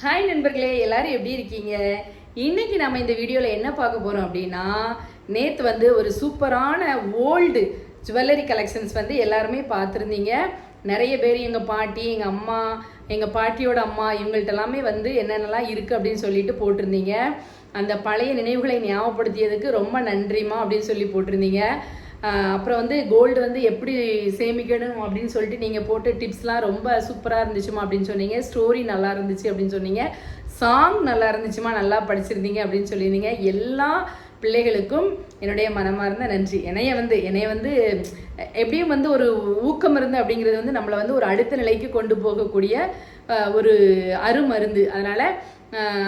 Hi நண்பர்களே, எல்லாரும் எப்படி இருக்கீங்க? இன்னைக்கு நம்ம இந்த வீடியோவில் என்ன பார்க்க போகிறோம் அப்படின்னா, நேற்று வந்து ஒரு சூப்பரான ஓல்டு ஜுவல்லரி கலெக்ஷன்ஸ் வந்து எல்லாருமே பார்த்துருந்தீங்க. நிறைய பேர் எங்கள் பாட்டி, எங்கள் அம்மா, எங்கள் பாட்டியோட அம்மா இவங்கள்ட்ட எல்லாமே வந்து என்னென்னலாம் இருக்குது அப்படின்னு சொல்லிட்டு போட்டிருந்தீங்க. அந்த பழைய நினைவுகளை ஞாபகப்படுத்தியதுக்கு ரொம்ப நன்றிமா அப்படின்னு சொல்லி போட்டிருந்தீங்க. அப்புறம் வந்து கோல்டு வந்து எப்படி சேமிக்கணும் அப்படின்னு சொல்லிட்டு நீங்கள் போட்ட டிப்ஸ்லாம் ரொம்ப சூப்பராக இருந்துச்சுமா அப்படின்னு சொன்னீங்க. ஸ்டோரி நல்லா இருந்துச்சு அப்படின்னு சொன்னீங்க. சாங் நல்லா இருந்துச்சுமா, நல்லா படிச்சிருந்தீங்க அப்படின்னு சொல்லியிருந்தீங்க. எல்லா பிள்ளைகளுக்கும் என்னுடைய மனமார்ந்த நன்றி. என்னைய வந்து எப்படியும் வந்து ஒரு ஊக்கம் இருந்து அப்படிங்கிறது வந்து நம்மளை வந்து ஒரு அடுத்த நிலைக்கு கொண்டு போகக்கூடிய ஒரு அருமருந்து. அதனால்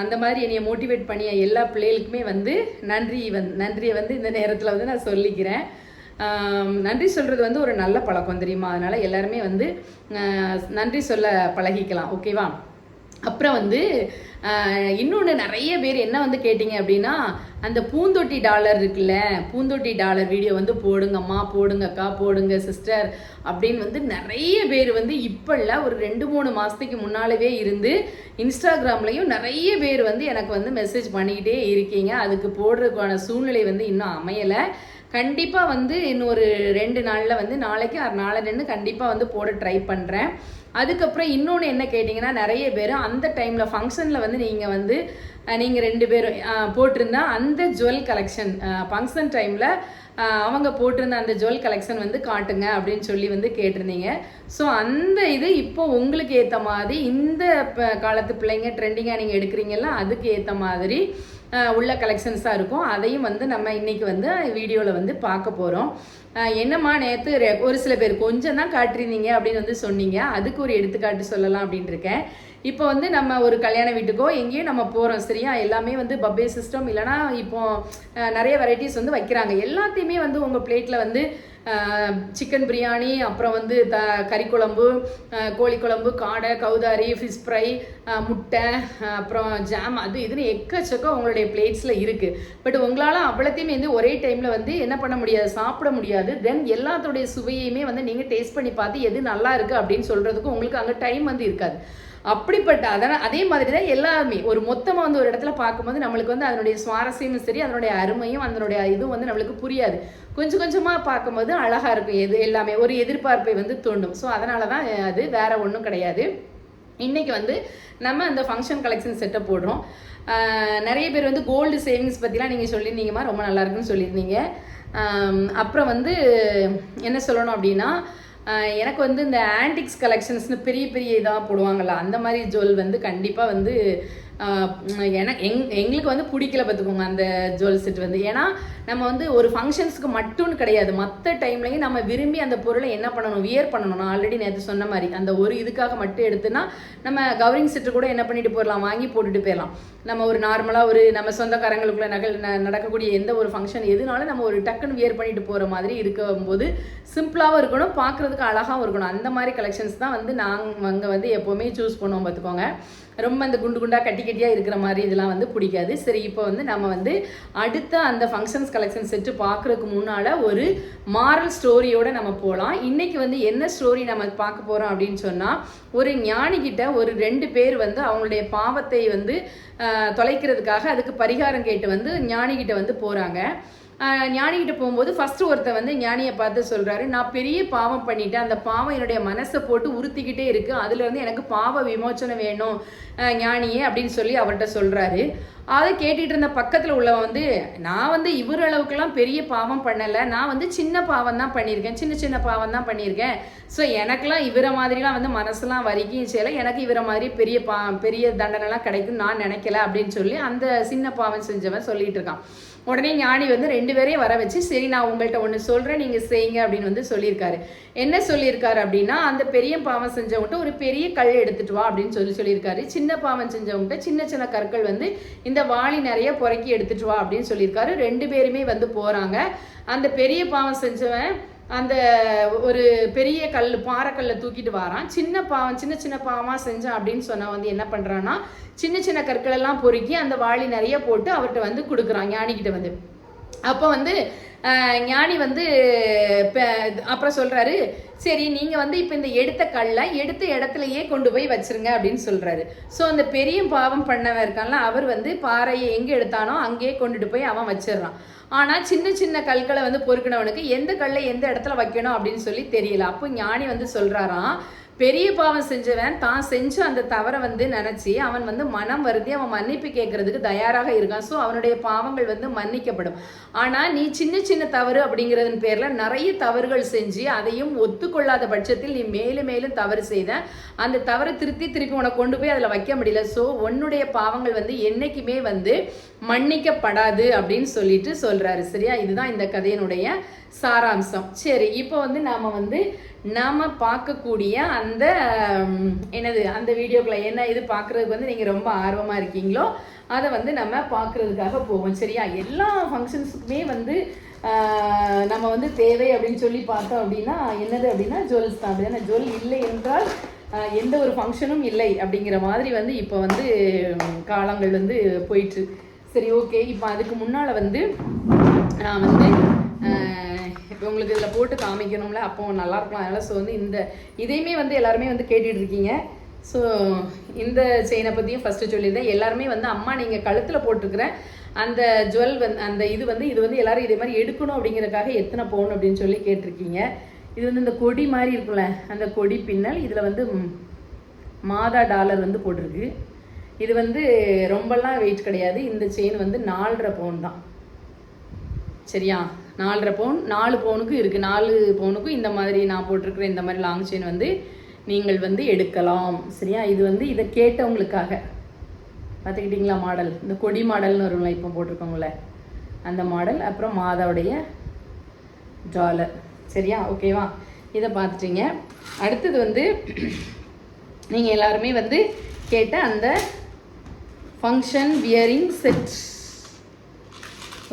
அந்த மாதிரி என்னைய மோட்டிவேட் பண்ணிய எல்லா பிள்ளைகளுக்குமே வந்து நன்றியை வந்து இந்த நேரத்தில் வந்து நான் சொல்லிக்கிறேன். நன்றி சொல்கிறது வந்து ஒரு நல்ல பழக்கம் தெரியுமா? அதனால் எல்லாருமே வந்து நன்றி சொல்ல பழகிக்கலாம். ஓகேவா? அப்புறம் வந்து இன்னொன்று நிறைய பேர் என்ன வந்து கேட்டிங்க அப்படின்னா, அந்த பூந்தொட்டி டாலர் இருக்குல்ல, பூந்தொட்டி டாலர் வீடியோ வந்து போடுங்கம்மா, போடுங்கக்கா, போடுங்க சிஸ்டர் அப்படின்னு வந்து நிறைய பேர் வந்து இப்போ இல்லை, ஒரு 2-3 மாதத்துக்கு முன்னாலவே இருந்து இன்ஸ்டாகிராம்லேயும் நிறைய பேர் வந்து எனக்கு வந்து மெசேஜ் பண்ணிக்கிட்டே இருக்கீங்க. அதுக்கு போடுறதுக்கான சூழ்நிலை வந்து இன்னும் அமையலை. கண்டிப்பாக வந்து இன்னும் ஒரு 2 நாளில் வந்து நாளைக்கு நாளைன்னு கண்டிப்பாக வந்து போட ட்ரை பண்ணுறேன். அதுக்கப்புறம் இன்னொன்று என்ன கேட்டிங்கன்னா, நிறைய பேர் அந்த டைமில் ஃபங்க்ஷனில் வந்து நீங்கள் 2 பேரும் போட்டிருந்தா அந்த ஜுவல் கலெக்ஷன் ஃபங்க்ஷன் டைமில் அவங்க போட்டிருந்த அந்த ஜுவல் கலெக்ஷன் வந்து காட்டுங்க அப்படின்னு சொல்லி வந்து கேட்டிருந்தீங்க. ஸோ அந்த இது இப்போ உங்களுக்கு ஏற்ற மாதிரி இந்த காலத்து பிள்ளைங்க ட்ரெண்டிங்காக நீங்கள் எடுக்கிறீங்கல்ல, அதுக்கு ஏற்ற மாதிரி உள்ள கலெக்ஷன்ஸாக இருக்கும். அதையும் வந்து நம்ம இன்றைக்கி வந்து வீடியோவில் வந்து பார்க்க போகிறோம். என்னம்மா நேற்று ஒரு சில பேர் கொஞ்சம் தான் காட்டிருந்தீங்க அப்படின்னு வந்து சொன்னீங்க, அதுக்கு ஒரு எடுத்துக்காட்டு சொல்லலாம் அப்படின்னு இருக்கேன். இப்போ வந்து நம்ம ஒரு கல்யாண வீட்டுக்கோ எங்கேயும் நம்ம போகிறோம் சரியா, எல்லாமே வந்து பப்பே சிஸ்டம் இல்லைனா இப்போ நிறைய வெரைட்டிஸ் வந்து வைக்கிறாங்க. எல்லாத்தையுமே வந்து உங்கள் பிளேட்டில் வந்து சிக்கன் பிரியாணி, அப்புறம் வந்து கறி குழம்பு, கோழி குழம்பு, காடை, கௌதாரி, ஃபிஷ் ஃப்ரை, முட்டை, அப்புறம் ஜாம், அது இதுன்னு எக்கச்சக்கம் உங்களுடைய பிளேட்ஸில் இருக்குது. பட் உங்களால் அவ்வளோத்தையுமே வந்து ஒரே டைமில் வந்து என்ன பண்ண முடியாது, சாப்பிட முடியாது. தென் எல்லாத்தோடைய சுவையுமே வந்து நீங்கள் டேஸ்ட் பண்ணி பார்த்து எது நல்லா இருக்குது அப்படின்னு சொல்கிறதுக்கும் உங்களுக்கு அங்கே டைம் வந்து இருக்காது. அப்படிப்பட்ட அதே மாதிரி தான் எல்லாருமே ஒரு மொத்தமாக வந்து ஒரு இடத்துல பார்க்கும்போது நம்மளுக்கு வந்து அதனுடைய சுவாரஸ்யமும் சரி, அதனுடைய அருமையும் அதனுடைய இதுவும் வந்து நம்மளுக்கு புரியாது. கொஞ்சம் கொஞ்சமாக பார்க்கும்போது அழகாக இருக்கும். எல்லாமே ஒரு எதிர்பார்ப்பை வந்து தூண்டும். ஸோ அதனால தான் அது வேறு ஒன்றும் கிடையாது. இன்றைக்கி வந்து நம்ம அந்த ஃபங்க்ஷன் கலெக்ஷன் செட்டை போடுறோம். நிறைய பேர் வந்து கோல்டு சேவிங்ஸ் பற்றிலாம் நீங்கள் சொல்லியிருந்தீங்கம்மா, ரொம்ப நல்லா இருக்குன்னு சொல்லியிருந்தீங்க. அப்புறம் வந்து என்ன சொல்லணும் அப்படின்னா, எனக்கு வந்து இந்த ஆன்டிக்ஸ் கலெக்ஷன்ஸ்னு பெரிய பெரிய இதாக போடுவாங்கள்ல, அந்த மாதிரி ஜுவல் வந்து கண்டிப்பாக வந்து எங்களுக்கு வந்து பிடிக்கல பார்த்துக்கோங்க அந்த ஜுவல் செட் வந்து. ஏன்னா நம்ம வந்து ஒரு ஃபங்க்ஷன்ஸுக்கு மட்டும்னு கிடையாது, மற்ற டைம்லையும் நம்ம விரும்பி அந்த பொருளை என்ன பண்ணணும், வியர் பண்ணணும். நான் ஆல்ரெடி நேற்று சொன்ன மாதிரி அந்த ஒரு இதுக்காக மட்டும் எடுத்துனா நம்ம கவரிங் செட்டு கூட என்ன பண்ணிட்டு போயிடலாம், வாங்கி போட்டுட்டு போயிடலாம். நம்ம ஒரு நார்மலாக ஒரு நம்ம சொந்தக்காரங்களுக்குள்ள நடக்கக்கூடிய எந்த ஒரு ஃபங்க்ஷன் எதுனாலும் நம்ம ஒரு டக்குன்னு வியர் பண்ணிட்டு போகிற மாதிரி இருக்கும்போது சிம்பிளாகவும் இருக்கணும், பார்க்குறதுக்கு அழகாகவும் இருக்கணும். அந்த மாதிரி கலெக்ஷன்ஸ் தான் வந்து நாங்கள் வந்து எப்போவுமே சூஸ் பண்ணுவோம் பார்த்துக்கோங்க. ரொம்ப அந்த குண்டு குண்டாக கட்டி கட்டியாக இருக்கிற மாதிரி இதெல்லாம் வந்து பிடிக்காது. சரி, இப்போ வந்து நம்ம வந்து அடுத்த அந்த ஃபங்க்ஷன்ஸ் கலெக்ஷன் செட்டு பார்க்குறதுக்கு முன்னால் ஒரு மாரல் ஸ்டோரியோடு நம்ம போகலாம். இன்றைக்கி வந்து என்ன ஸ்டோரி நம்ம பார்க்க போகிறோம் அப்படின்னு சொன்னால், ஒரு ஞானிகிட்ட ஒரு 2 பேர் வந்து அவங்களுடைய பாவத்தை வந்து தொலைக்கிறதுக்காக அதுக்கு பரிகாரம் கேட்டு வந்து ஞானிகிட்ட வந்து போகிறாங்க. ஞானிகிட்ட போகும்போது ஃபஸ்ட்டு ஒருத்தர் வந்து ஞானியை பார்த்து சொல்கிறாரு, நான் பெரிய பாவம் பண்ணிட்டேன், அந்த பாவம் என்னுடைய மனசை போட்டு உறுத்திக்கிட்டே இருக்குது, அதுலேருந்து எனக்கு பாவ விமோச்சனம் வேணும் ஞானியே அப்படின்னு சொல்லி அவர்கிட்ட சொல்கிறாரு. அதை கேட்டுகிட்டு இருந்த பக்கத்தில் உள்ளவன் வந்து, நான் வந்து இவர் அளவுக்குலாம் பெரிய பாவம் பண்ணலை, நான் வந்து சின்ன பாவம் தான் பண்ணியிருக்கேன், சின்ன பாவம் தான் பண்ணியிருக்கேன். ஸோ எனக்கெலாம் இவரை மாதிரிலாம் வந்து மனசெல்லாம் வரைக்கும் செய்யலை, எனக்கு இவரை மாதிரி பெரிய தண்டனைலாம் கிடைக்குன்னு நான் நினைக்கல அப்படின்னு சொல்லி அந்த சின்ன பாவம் செஞ்சவன் சொல்லிட்டு இருக்கான். உடனே ஞானி வந்து 2 பேரையும் வர வச்சு, சரி நான் உங்கள்கிட்ட ஒன்று சொல்கிறேன், நீங்கள் செய்யுங்க அப்படின்னு வந்து சொல்லியிருக்காரு. என்ன சொல்லியிருக்காரு அப்படின்னா, அந்த பெரிய பாவம் செஞ்சவங்கள்ட்ட ஒரு பெரிய கல் எடுத்துட்டு வா அப்படின்னு சொல்லியிருக்காரு. சின்ன பாவம் செஞ்சவங்கள்ட்ட சின்ன சின்ன கற்கள் வந்து இந்த வாளி நிறைய புறக்கி எடுத்துட்டு வா அப்படின்னு சொல்லியிருக்காரு. 2 பேருமே வந்து போகிறாங்க. அந்த பெரிய பாவம் செஞ்சவன் அந்த ஒரு பெரிய பாறைக்கல்லை தூக்கிட்டு வரான். சின்ன பாவமாக செஞ்சான் அப்படின்னு சொன்ன வந்து என்ன பண்ணுறான்னா, சின்ன கற்களெல்லாம் பொறுக்கி அந்த வாளி நிறைய போட்டு அவர்கிட்ட வந்து கொடுக்குறான் ஞானிக்கிட்ட வந்து. அப்போ வந்து ஞானி வந்து அப்புறம் சொல்கிறாரு, சரி நீங்கள் வந்து இப்போ இந்த எடுத்த கல்லை எடுத்த இடத்துலையே கொண்டு போய் வச்சிருங்க அப்படின்னு சொல்கிறாரு. ஸோ அந்த பெரிய பாவம் பண்ணவன் இருக்கான்ல, அவர் வந்து பாறையை எங்கே எடுத்தானோ அங்கேயே கொண்டுட்டு போய் அவன் வச்சிடறான். ஆனால் சின்ன சின்ன கற்களை வந்து பொறுக்கினவனுக்கு எந்த கல்லை எந்த இடத்துல வைக்கணும் அப்படின்னு சொல்லி தெரியல. அப்போ ஞானி வந்து சொல்கிறாராம், பெரிய பாவம் செஞ்சவன் தான் செஞ்ச அந்த தவறை வந்து நினச்சி அவன் வந்து மனம் வருந்தி அவன் மன்னிப்பு கேட்கறதுக்கு தயாராக இருக்கான். ஸோ அவனுடைய பாவங்கள் வந்து மன்னிக்கப்படும். ஆனால் நீ சின்ன சின்ன தவறு அப்படிங்கிறதன் பேரில் நிறைய தவறுகள் செஞ்சு அதையும் ஒத்துக்கொள்ளாத பட்சத்தில் நீ மேலும் மேலும் தவறு செய்த அந்த தவறை திருப்பி உனக்கு கொண்டு போய் அதில் வைக்க முடியல. ஸோ உன்னுடைய பாவங்கள் வந்து என்றைக்குமே வந்து மன்னிக்கப்படாது அப்படின்னு சொல்லிட்டு சொல்கிறாரு. சரியா? இதுதான் இந்த கதையினுடைய சாராம்சம். சரி, இப்போ வந்து நாம் பார்க்கக்கூடிய அந்த என்னது அந்த வீடியோக்களை என்ன இது பார்க்குறதுக்கு வந்து நீங்கள் ரொம்ப ஆர்வமாக இருக்கீங்களோ அதை வந்து நம்ம பார்க்குறதுக்காக போவோம். சரியா? எல்லா ஃபங்க்ஷன்ஸுக்குமே வந்து நம்ம வந்து தேவை அப்படின்னு சொல்லி பார்த்தோம் அப்படின்னா என்னது அப்படின்னா ஜுவல்ஸ் தான். அப்படி தானே? ஜுவல் இல்லை என்றால் எந்த ஒரு ஃபங்க்ஷனும் இல்லை அப்படிங்கிற மாதிரி வந்து இப்போ வந்து காலங்கள் வந்து போயிட்டு. சரி, ஓகே. இப்போ அதுக்கு முன்னால் வந்து நான் வந்து இப்போ உங்களுக்கு இதில் போட்டு காமிக்கணும்ல, அப்போ நல்லாயிருக்கும். அதனால் ஸோ வந்து இதையுமே வந்து எல்லாருமே வந்து கேட்டுட்ருக்கீங்க. ஸோ இந்த செயினை பற்றியும் ஃபஸ்ட்டு சொல்லியிருந்தேன். எல்லாருமே வந்து அம்மா நீங்கள் கழுத்தில் போட்டிருக்கிற அந்த ஜுவல் அந்த இது வந்து எல்லோரும் இதே மாதிரி எடுக்கணும் அப்படிங்கிறதுக்காக எத்தனை பவுன் அப்படின்னு சொல்லி கேட்டிருக்கீங்க. இது வந்து இந்த கொடி மாதிரி இருக்குல்ல, அந்த கொடி பின்னல். இதில் வந்து மாதா டாலர் வந்து போட்டிருக்கு. இது வந்து ரொம்பலாம் வெயிட் கிடையாது. இந்த செயின் வந்து 4.5 பவுன் தான். சரியா? 4.5 பவுன், 4 பவுனுக்கு இருக்குது. 4 பவுனுக்கும் இந்த மாதிரி நான் போட்டிருக்கிற இந்த மாதிரி லாங் செயின் வந்து நீங்கள் வந்து எடுக்கலாம். சரியா? இது வந்து இதை கேட்டவங்களுக்காக பார்த்துக்கிட்டிங்களா மாடல். இந்த கொடி மாடல்னு வருங்களா இப்போ போட்டிருக்கோங்கள அந்த மாடல். அப்புறம் மாதாவுடைய டாலர். சரியா? ஓகேவா? இதை பார்த்துட்டீங்க. அடுத்தது வந்து நீங்கள் எல்லாருமே வந்து கேட்ட அந்த ஃபங்க்ஷன் வியரிங் செட்.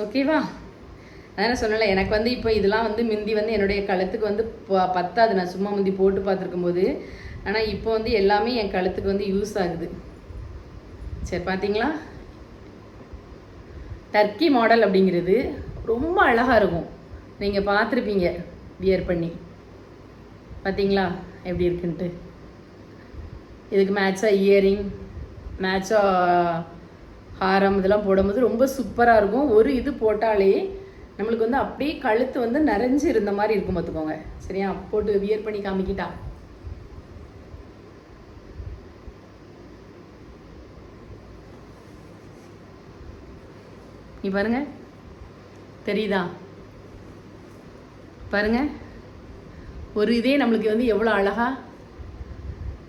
ஓகேவா? அதான் சொல்லலை, எனக்கு வந்து இப்போ இதெல்லாம் வந்து முந்தி வந்து என்னுடைய கழுத்துக்கு வந்து பத்தாது. நான் சும்மா முந்தி போட்டு பார்த்துருக்கும் போது. ஆனால் இப்போ வந்து எல்லாமே என் கழுத்துக்கு வந்து யூஸ் ஆகுது. சரி, பார்த்தீங்களா? டர்க்கி மாடல் அப்படிங்கிறது ரொம்ப அழகாக இருக்கும். நீங்கள் பார்த்துருப்பீங்க வியர் பண்ணி. பார்த்தீங்களா எப்படி இருக்குன்ட்டு? இதுக்கு மேட்சாக இயரிங், மேட்சாக ஹாரம் இதெல்லாம் போடும்போது ரொம்ப சூப்பராக இருக்கும். ஒரு இது போட்டாலே நம்மளுக்கு வந்து அப்படியே கழுத்து வந்து நிறைஞ்சு இருந்த மாதிரி இருக்கும். பார்த்துக்கோங்க. சரியா? போட்டு வியர் பண்ணி காமிக்கிட்டா. நீ பாருங்க, தெரியுதா? பாருங்க, ஒரு இதே நம்மளுக்கு வந்து எவ்வளோ அழகா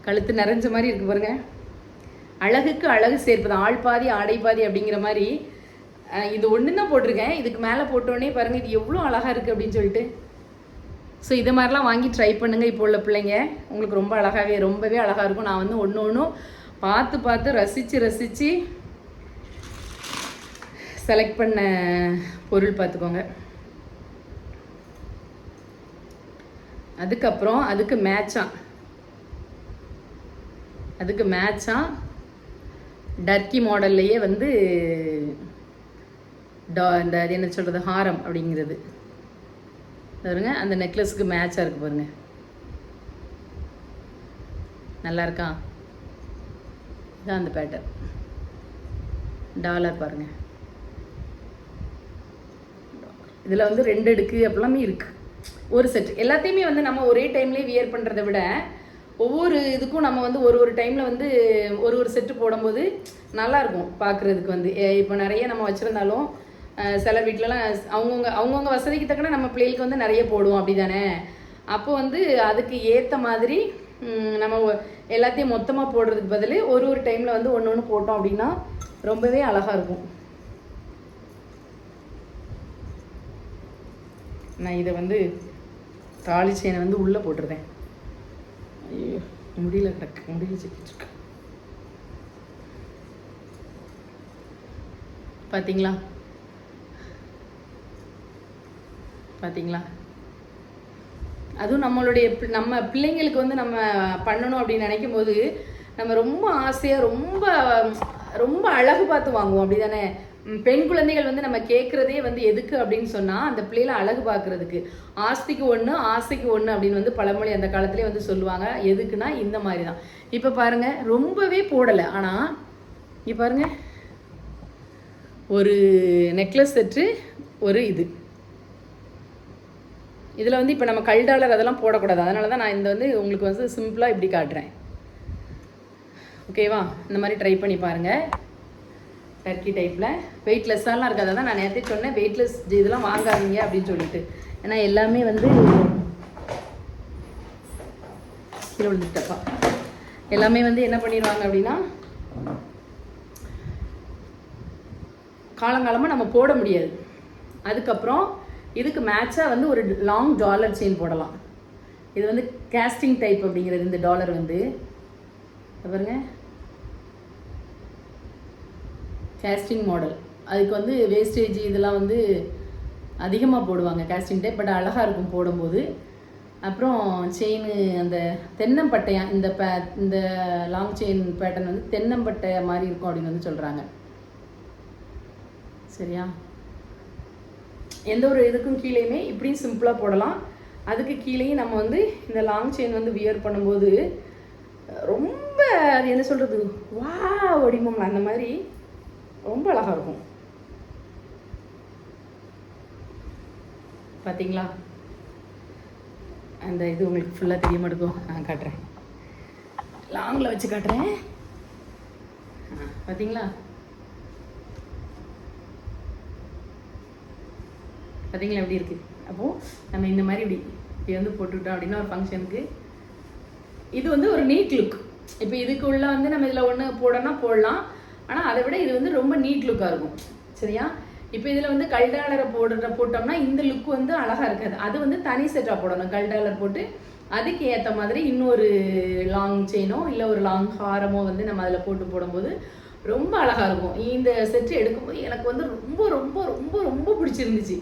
கழுத்து நிறைஞ்ச மாதிரி இருக்கு. பாருங்க, அழகுக்கு அழகு சேர்ப்பது, ஆள் பாதி ஆடை பாதி அப்படிங்கிற மாதிரி. இது ஒன்று தான் போட்டிருக்கேன். இதுக்கு மேலே போட்டோடனே பாருங்கள் இது எவ்வளோ அழகாக இருக்குது அப்படின்னு சொல்லிட்டு. ஸோ இது மாதிரிலாம் வாங்கி ட்ரை பண்ணுங்கள். இப்போ உள்ள பிள்ளைங்க உங்களுக்கு ரொம்ப ரொம்பவே அழகாக இருக்கும். நான் வந்து ஒன்றும் பார்த்து ரசித்து செலக்ட் பண்ண பொருள் பார்த்துக்கோங்க. அதுக்கப்புறம் அதுக்கு மேட்சாக டர்க்கி மாடல்லையே வந்து இந்த அது என்ன சொல்கிறது, ஹாரம் அப்படிங்கிறது பாருங்க. அந்த நெக்லஸுக்கு மேட்சாக இருக்குது பாருங்க. நல்லா இருக்கா? இதான் அந்த பேட்டர்ன். டாலர் பாருங்க. இதில் வந்து 2 அடுக்கு அப்படிலாமே இருக்குது. ஒரு செட் எல்லாத்தையுமே வந்து நம்ம ஒரே டைம்லேயே வியர் பண்ணுறதை விட ஒவ்வொரு இதுக்கும் நம்ம வந்து ஒரு டைமில் வந்து ஒரு செட்டு போடும்போது நல்லாயிருக்கும் பார்க்குறதுக்கு. வந்து இப்போ நிறைய நம்ம வச்சுருந்தாலும் சில வீட்டிலலாம் அவங்கவுங்க வசதிக்கு தக்கன நம்ம பிள்ளைகளுக்கு வந்து நிறைய போடுவோம். அப்படி தானே? அப்போ வந்து அதுக்கு ஏற்ற மாதிரி நம்ம எல்லாத்தையும் மொத்தமாக போடுறதுக்கு பதில் ஒரு டைமில் வந்து ஒன்று போட்டோம் அப்படின்னா ரொம்பவே அழகாக இருக்கும். நான் இதை வந்து தாலி செயினை வந்து உள்ளே போட்டிருக்கேன். ஐயோ, முடியல சிக்கிட்டு. பார்த்தீங்களா? அதுவும் நம்ம பிள்ளைங்களுக்கு வந்து நம்ம பண்ணணும் அப்படின்னு நினைக்கும் போது நம்ம ரொம்ப ஆசையாக ரொம்ப ரொம்ப அழகு பார்த்து வாங்குவோம். அப்படி தானே? பெண் குழந்தைகள் வந்து நம்ம கேட்குறதே வந்து எதுக்கு அப்படின்னு சொன்னால் அந்த பிள்ளைகளை அழகு பார்க்குறதுக்கு. ஆஸ்திக்கு ஒன்று ஆசைக்கு ஒன்று அப்படின்னு வந்து பழமொழி அந்த காலத்துலேயே வந்து சொல்லுவாங்க. எதுக்குன்னா இந்த மாதிரி தான். இப்போ பாருங்கள், ரொம்பவே போடலை, ஆனால் இங்கே பாருங்கள், ஒரு நெக்லஸ் செட்டு, ஒரு இதில் வந்து இப்போ நம்ம கல் டாலர் அதெல்லாம் போடக்கூடாது. அதனால தான் நான் இந்த வந்து உங்களுக்கு வந்து சிம்பிளாக இப்படி காட்டுறேன். ஓகேவா? இந்த மாதிரி ட்ரை பண்ணி பாருங்கள். டர்க்கி டைப்பில் வெயிட்லெஸ்ஸாலாம் இருக்காது. தான் நான் நேரத்தை சொன்னேன் வெயிட்லெஸ் இதெல்லாம் வாங்காதீங்க அப்படின்னு சொல்லிட்டு. ஏன்னா எல்லாமே வந்து கீழே விழுந்துட்டப்பா. எல்லாமே வந்து என்ன பண்ணிடுவாங்க அப்படின்னா காலங்காலமாக நம்ம போட முடியாது. அதுக்கப்புறம் இதுக்கு மேட்சாக வந்து ஒரு லாங் டாலர் செயின் போடலாம். இது வந்து கேஸ்டிங் டைப் அப்படிங்கிறது. இந்த டாலர் வந்து பாருங்க, கேஸ்டிங் மாடல். அதுக்கு வந்து வேஸ்டேஜ் இதெல்லாம் வந்து அதிகமாக போடுவாங்க கேஸ்டிங் டைப். பட் அழகாக இருக்கும் போடும்போது. அப்புறம் செயின் அந்த தென்னம்பட்டையா, இந்த லாங் செயின் பேட்டர்ன் வந்து தென்னம்பட்டை மாதிரி இருக்கும் அப்படின்னு வந்து சொல்கிறாங்க. சரியா? எந்த ஒரு இதுக்கும் கீழேயுமே இப்படியும் சிம்பிளாக போடலாம். அதுக்கு கீழேயும் நம்ம வந்து இந்த லாங் செயின் வந்து வியர் பண்ணும்போது ரொம்ப அது என்ன சொல்கிறது, வா வடிவம்ல அந்த மாதிரி ரொம்ப அழகாக இருக்கும். பார்த்தீங்களா? அந்த இது உங்களுக்கு ஃபுல்லாக தெரிய மாட்டேக்கும். நான் காட்டுறேன், லாங்கில் வச்சு காட்டுறேன். பார்த்தீங்களா? பார்த்தீங்களா எப்படி இருக்குது? அப்போது நம்ம இந்த மாதிரி இப்படி வந்து போட்டுவிட்டோம் அப்படின்னா ஒரு ஃபங்க்ஷனுக்கு இது வந்து ஒரு நீட் லுக். இப்போ இதுக்குள்ளே வந்து நம்ம இதில் ஒன்று போடலாம். ஆனால் அதை விட இது வந்து ரொம்ப நீட் லுக்காக இருக்கும். சரியா? இப்போ இதில் வந்து கல் டாலரை போட்டோம்னா இந்த லுக் வந்து அழகாக இருக்காது. அது வந்து தனி செட்டாக போடணும். கல் டாலர் போட்டு அதுக்கு ஏற்ற மாதிரி இன்னொரு லாங் செயினோ இல்லை ஒரு லாங் ஹாரமோ வந்து நம்ம அதில் போடும்போது ரொம்ப அழகாக இருக்கும். இந்த செட்டு எடுக்கும்போது எனக்கு வந்து ரொம்ப ரொம்ப ரொம்ப ரொம்ப பிடிச்சிருந்துச்சு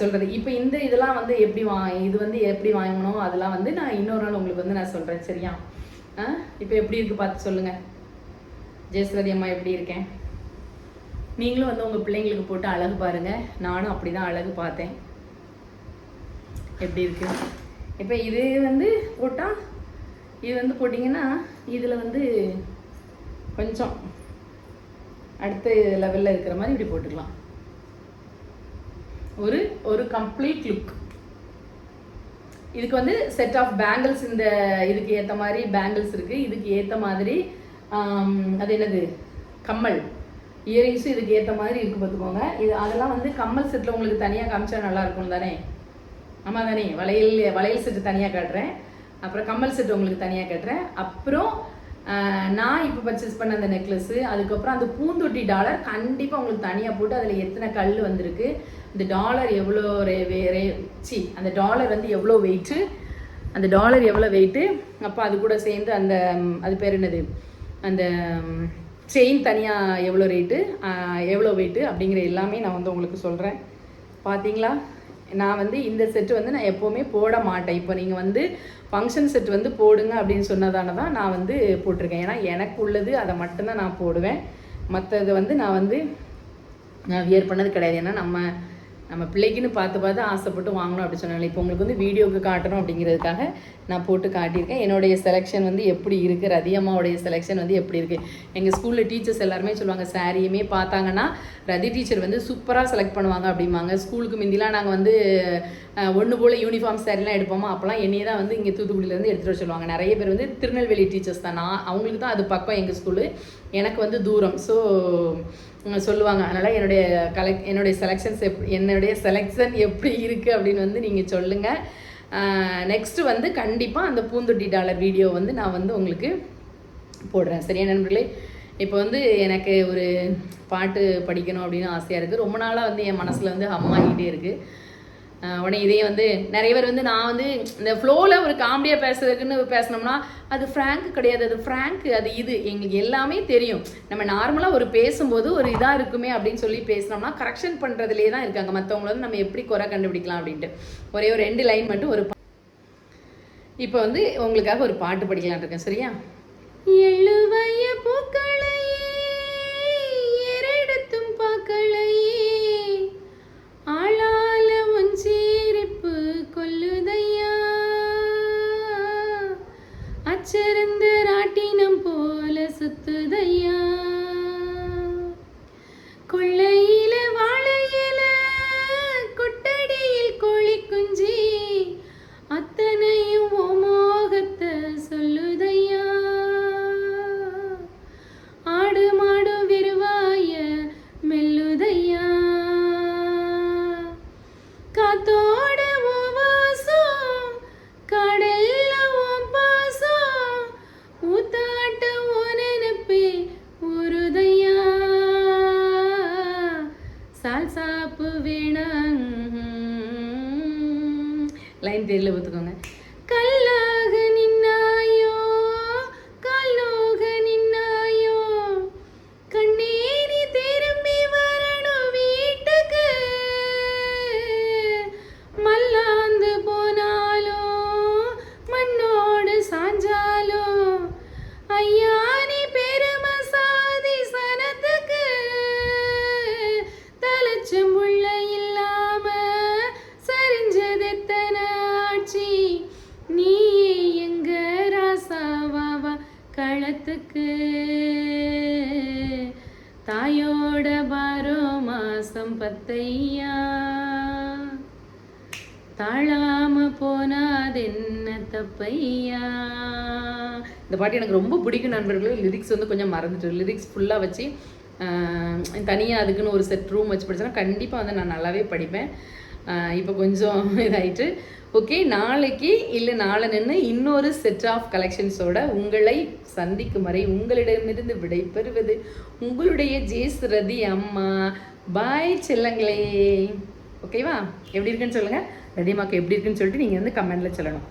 சொல்கிறது. இப்போ இந்த இதெல்லாம் வந்து இது வந்து எப்படி வாங்கணும் அதெல்லாம் வந்து நான் இன்னொரு நாள் உங்களுக்கு வந்து நான் சொல்கிறேன். சரியா? இப்போ எப்படி இருக்குது பார்த்து சொல்லுங்கள். ஜெயஸ்ரதி அம்மா எப்படி இருக்கேன்? நீங்களும் வந்து உங்கள் பிள்ளைங்களுக்கு போட்டு அழகு பாருங்கள். நானும் அப்படி தான் அழகு பார்த்தேன். எப்படி இருக்குது? இப்போ இது வந்து போட்டால் இது வந்து போட்டிங்கன்னா இதில் வந்து கொஞ்சம் அடுத்த லெவலில் இருக்கிற மாதிரி இப்படி போட்டுக்கலாம். ஒரு கம்ப்ளீட் லுக். இதுக்கு வந்து செட் ஆஃப் பேங்கிள்ஸ், இந்த இதுக்கு ஏற்ற மாதிரி பேங்கிள்ஸ் இருக்குது. இதுக்கு ஏற்ற மாதிரி அது என்னது, கம்மல், இயரிங்ஸும் இதுக்கு ஏற்ற மாதிரி இருக்குது. பார்த்துக்கோங்க. அதெல்லாம் வந்து கம்மல் செட்டில் உங்களுக்கு தனியாக காமிச்சா நல்லாயிருக்கும் தானே? ஆமாம் தானே? வளையல் செட்டு தனியாக காட்டுறேன், அப்புறம் கம்மல் செட்டு உங்களுக்கு தனியாக காட்டுறேன். அப்புறம் நான் இப்போ பர்ச்சேஸ் பண்ண அந்த நெக்லஸ்ஸு, அதுக்கப்புறம் அந்த பூந்தொட்டி டாலர் கண்டிப்பாக உங்களுக்கு தனியாக போட்டு அதில் எத்தனை கல் வந்திருக்கு, இந்த டாலர் எவ்வளோ அந்த டாலர் வந்து எவ்வளோ வெயிட்டு, அந்த டாலர் எவ்வளோ வெயிட்டு, அப்போ அது கூட சேர்ந்து அந்த அது பேர் என்னது, அந்த செயின் தனியாக எவ்வளோ ரேட்டு, எவ்வளோ வெயிட்டு அப்படிங்கிற எல்லாமே நான் வந்து உங்களுக்கு சொல்கிறேன். பார்த்தீங்களா? நான் வந்து இந்த செட்டு வந்து நான் எப்போவுமே போட மாட்டேன். இப்போ நீங்கள் வந்து ஃபங்க்ஷன் செட் வந்து போடுங்க அப்படின்னு சொன்னதால தான் நான் வந்து போட்டிருக்கேன். ஏன்னா எனக்கு உள்ளது அதை மட்டும்தான் நான் போடுவேன். மற்றது வந்து நான் வியர் பண்ணது கிடையாது. ஏன்னா நம்ம பிள்ளைக்குன்னு பார்த்து ஆசைப்பட்டு வாங்கணும் அப்படி சொன்னாங்க. இப்போ உங்களுக்கு வந்து வீடியோவுக்கு காட்டணும் அப்படிங்கிறதுக்காக நான் போட்டு காட்டியிருக்கேன். என்னுடைய செலெக்ஷன் வந்து எப்படி இருக்குது, ரதி அம்மாவுடைய செலெக்ஷன் வந்து எப்படி இருக்குது. எங்கள் ஸ்கூலில் டீச்சர்ஸ் எல்லாருமே சொல்லுவாங்க, சாரியுமே பார்த்தாங்கன்னா ரதி டீச்சர் வந்து சூப்பராக செலக்ட் பண்ணுவாங்க அப்படிம்பாங்க. ஸ்கூலுக்கு முந்திலாம் நாங்கள் வந்து ஒன்று போல் யூனிஃபார்ம் சாரிலாம் எடுப்போமா, அப்போலாம் என்னையே தான் வந்து இங்கே தூத்துக்குடியிலேருந்து எடுத்துகிட்டு வர சொல்லுவாங்க. நிறைய பேர் வந்து திருநெல்வேலி டீச்சர்ஸ் தான். அவங்களுக்கு தான் அது பக்கம் எங்கள் ஸ்கூலு, எனக்கு வந்து தூரம். ஸோ சொல்லுவாங்க. அதனால் என்னுடைய செலெக்ஷன் எப்படி இருக்குது அப்படின்னு வந்து நீங்கள் சொல்லுங்கள். நெக்ஸ்ட்டு வந்து கண்டிப்பாக அந்த பூந்தொட்டி டாலர் வீடியோ வந்து நான் வந்து உங்களுக்கு போடுறேன். சரியா நண்பர்களே? இப்போ வந்து எனக்கு ஒரு பாட்டு படிக்கணும் அப்படின்னு ஆசையாக இருக்குது. ரொம்ப நாளாக வந்து என் மனசில் வந்து ஹம் ஆகிட்டே இருக்குது. உடனே இதே வந்து நிறைய பேர் வந்து நான் வந்து இந்த ஃப்ளோவில் ஒரு காமெடியாக பேசுறதுக்குன்னு பேசினோம்னா அது ஃப்ராங்க் கிடையாது, அது ஃப்ராங்க், அது இது எங்களுக்கு எல்லாமே தெரியும். நம்ம நார்மலாக ஒரு பேசும்போது ஒரு இதாக இருக்குமே அப்படின்னு சொல்லி பேசினோம்னா கரெக்ஷன் பண்ணுறதுலே தான் இருக்காங்க. மற்றவங்கள வந்து நம்ம எப்படி குறை கண்டுபிடிக்கலாம் அப்படின்ட்டு ஒரே ஒரு 2 லைன் மட்டும் இப்போ வந்து உங்களுக்காக ஒரு பாட்டு படிக்கலான் இருக்கேன். சரியா? எழுவைய பூக்களை ஏறெடுத்தும் பார்க்க லைன் தெரியல பார்த்துக்கோங்க. கல்லாக நின்னாயோ கால்நோக நின்னாயோ கண்ணேரி திரும்பி வரணும் வீட்டுக்கு மல்லாந்து போனாலோ மண்ணோடு சாஞ்சாலோ ஐயா நீ பெருமை சாதி சனத்துக்கு தலைச்சமுள்ள இல்லாம சரிஞ்சதெத்தனை ஆட்சி நீ எங்க ராசாவாவா களத்துக்கு தாயோட பாரோ மாசம் பத்தையா தாழாம போனாதென்ன தப்பையா. இந்த பாட்டு எனக்கு ரொம்ப பிடிக்கும் நண்பர்களே. லிரிக்ஸ் வந்து கொஞ்சம் மறந்துட்டு, லிரிக்ஸ் ஃபுல்லாக வச்சு தனியாக அதுக்குன்னு ஒரு செட் ரூம் வச்சு படித்தேன்னா கண்டிப்பாக வந்து நான் நல்லாவே படிப்பேன். இப்போ கொஞ்சம் இதாயிட்டு. ஓகே, நாளைக்கு இல்லை நாளை நின்று இன்னொரு செட் ஆஃப் கலெக்ஷன்ஸோட உங்களை சந்திக்கும் வரை உங்களிடமிருந்து விடை பெறுவது உங்களுடைய ஜெயஸ்ரதி அம்மா. பாய் செல்லங்களே. ஓகேவா? எப்படி இருக்குன்னு சொல்லுங்கள். ரதிமாக்கு எப்படி இருக்குன்னு சொல்லிட்டு நீங்கள் வந்து கமெண்டில் சொல்லணும்.